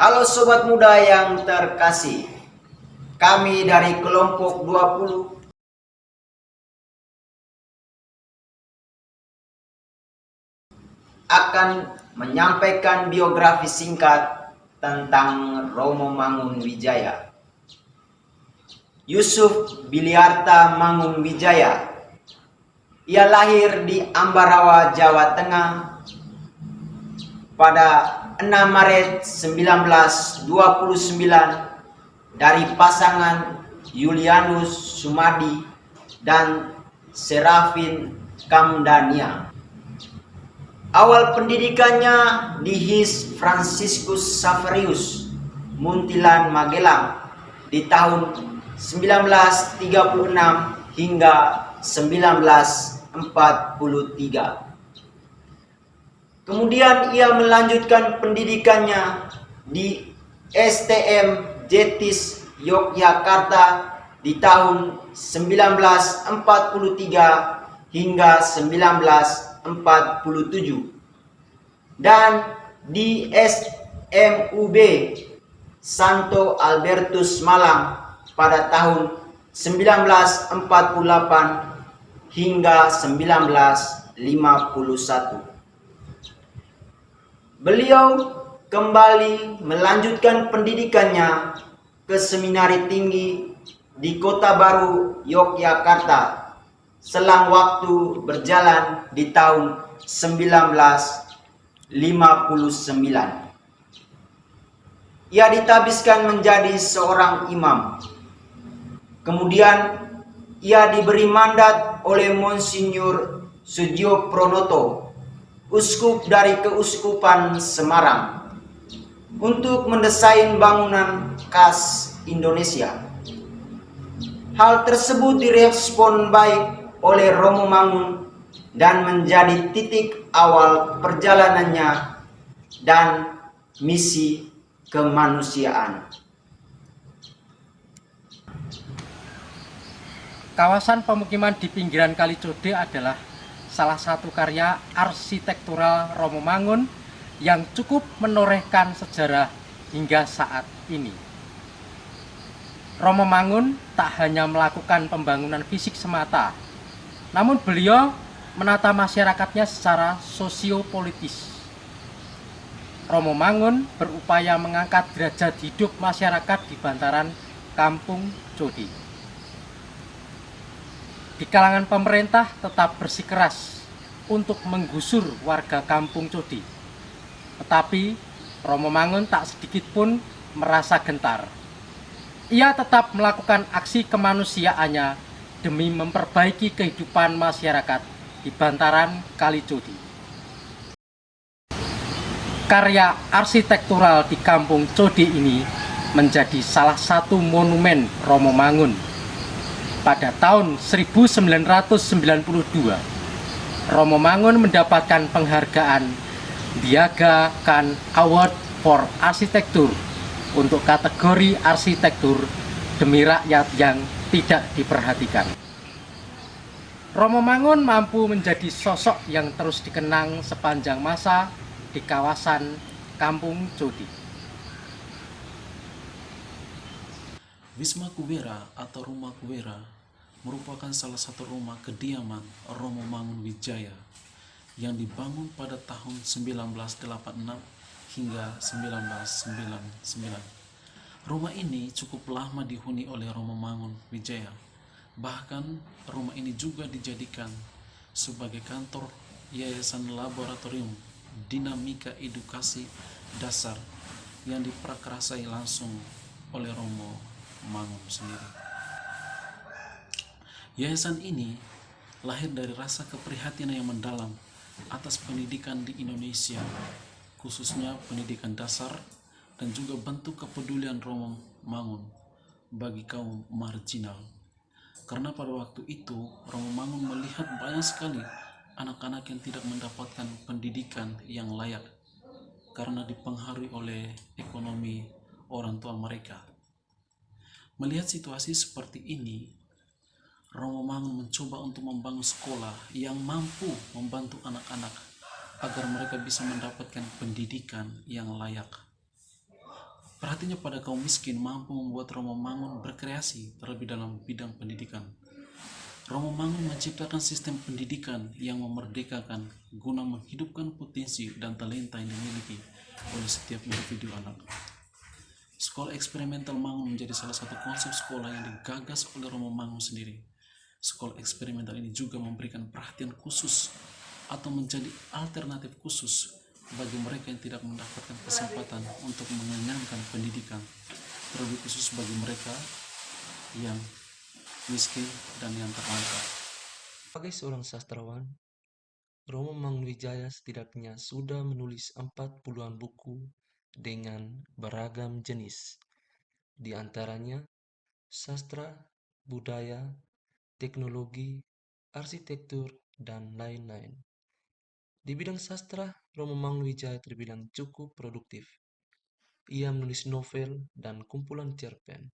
Halo sobat muda yang terkasih, kami dari kelompok 20 akan menyampaikan biografi singkat tentang Romo Mangunwijaya. Yusuf Biliarta Mangunwijaya. Ia lahir di Ambarawa, Jawa Tengah pada 6 Maret 1929 dari pasangan Julianus Sumadi dan Serafin Kamdania. Awal pendidikannya di His Franciscus Xaverius, Muntilan, Magelang di tahun 1936 hingga 1943. Kemudian ia melanjutkan pendidikannya di STM Jetis Yogyakarta di tahun 1943 hingga 1947 dan di SMUB Santo Albertus Malang pada tahun 1948 hingga 1951. Beliau kembali melanjutkan pendidikannya ke Seminari Tinggi di Kota Baru, Yogyakarta. Selang waktu berjalan di tahun 1959. Ia ditabiskan menjadi seorang imam. Kemudian ia diberi mandat oleh Monsinyur Sudjopronoto, uskup dari Keuskupan Semarang, untuk mendesain bangunan khas Indonesia. Hal tersebut direspon baik oleh Romo Mangun dan menjadi titik awal perjalanannya dan misi kemanusiaan. Kawasan pemukiman di pinggiran Kali Code adalah salah satu karya arsitektural Romo Mangun yang cukup menorehkan sejarah hingga saat ini. Romo Mangun tak hanya melakukan pembangunan fisik semata, namun beliau menata masyarakatnya secara sosiopolitis. Romo Mangun berupaya mengangkat derajat hidup masyarakat di bantaran Kampung Code. Di kalangan pemerintah tetap bersikeras untuk menggusur warga Kampung Code. Tetapi Romo Mangun tak sedikit pun merasa gentar. Ia tetap melakukan aksi kemanusiaannya demi memperbaiki kehidupan masyarakat di bantaran Kali Code. Karya arsitektural di Kampung Code ini menjadi salah satu monumen Romo Mangun. Pada tahun 1992, Romo Mangun mendapatkan penghargaan Diaga Khan Award for Architecture untuk kategori arsitektur demi rakyat yang tidak diperhatikan. Romo Mangun mampu menjadi sosok yang terus dikenang sepanjang masa di kawasan Kampung Code. Wisma Kuwera atau Rumah Kuwera merupakan salah satu rumah kediaman Romo Mangunwijaya yang dibangun pada tahun 1986 hingga 1999. Rumah ini cukup lama dihuni oleh Romo Mangunwijaya. Bahkan rumah ini juga dijadikan sebagai kantor Yayasan Laboratorium Dinamika Edukasi Dasar yang diprakarsai langsung oleh Romo Mangun sendiri. Yayasan ini lahir dari rasa keprihatinan yang mendalam atas pendidikan di Indonesia, khususnya pendidikan dasar, dan juga bentuk kepedulian Romo Mangun bagi kaum marginal. Karena pada waktu itu Romo Mangun melihat banyak sekali anak-anak yang tidak mendapatkan pendidikan yang layak karena dipengaruhi oleh ekonomi orang tua mereka. Melihat situasi seperti ini, Romo Mangun mencoba untuk membangun sekolah yang mampu membantu anak-anak agar mereka bisa mendapatkan pendidikan yang layak. Perhatinya pada kaum miskin mampu membuat Romomangun berkreasi terlebih dalam bidang pendidikan. Romomangun menciptakan sistem pendidikan yang memerdekakan guna menghidupkan potensi dan talenta yang dimiliki oleh setiap individu anak. Sekolah eksperimental Mangun menjadi salah satu konsep sekolah yang digagas oleh Romo Mangun sendiri. Sekolah eksperimental ini juga memberikan perhatian khusus atau menjadi alternatif khusus bagi mereka yang tidak mendapatkan kesempatan untuk mengenyangkan pendidikan, terlebih khusus bagi mereka yang miskin dan yang terlantar. Sebagai seorang sastrawan, Romo Mangunwijaya setidaknya sudah menulis 40-an buku dengan beragam jenis, di antaranya sastra, budaya, teknologi, arsitektur, dan lain-lain. Di bidang sastra, Romo Mangunwijaya terbilang cukup produktif. Ia menulis novel dan kumpulan cerpen.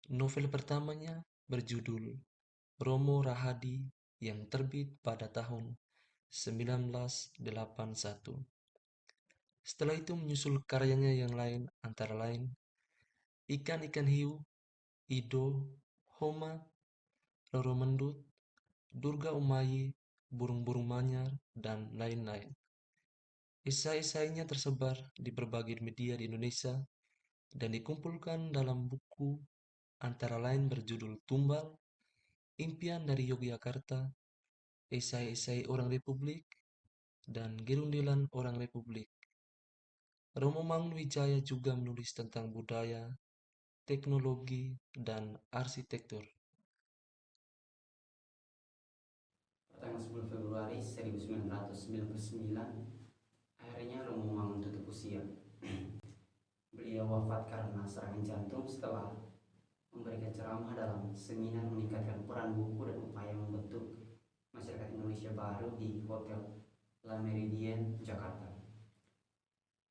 Novel pertamanya berjudul Romo Rahadi yang terbit pada tahun 1981. Setelah itu menyusul karyanya yang lain antara lain Ikan-ikan hiu, Ido, Homa, Roro Mendut, Durga Umayi, Burung-burung manyar, dan lain-lain. Esai-esainya tersebar di berbagai media di Indonesia dan dikumpulkan dalam buku antara lain berjudul Tumbal, Impian dari Yogyakarta, Esai-esai Orang Republik, dan Gerundilan Orang Republik. Romo Mangunwijaya juga menulis tentang budaya, teknologi, dan arsitektur. Tanggal 10 Februari 1999, akhirnya Romo Mangun tutup usia. Beliau wafat karena serangan jantung setelah memberikan ceramah dalam seminar meningkatkan peran buku dan upaya membentuk masyarakat Indonesia baru di Hotel La Méridien, Jakarta.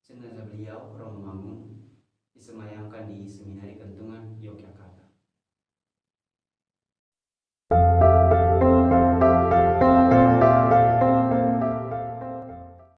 Jenazah beliau, Romo Mangun, disemayamkan di Seminari Kentungan, Yogyakarta.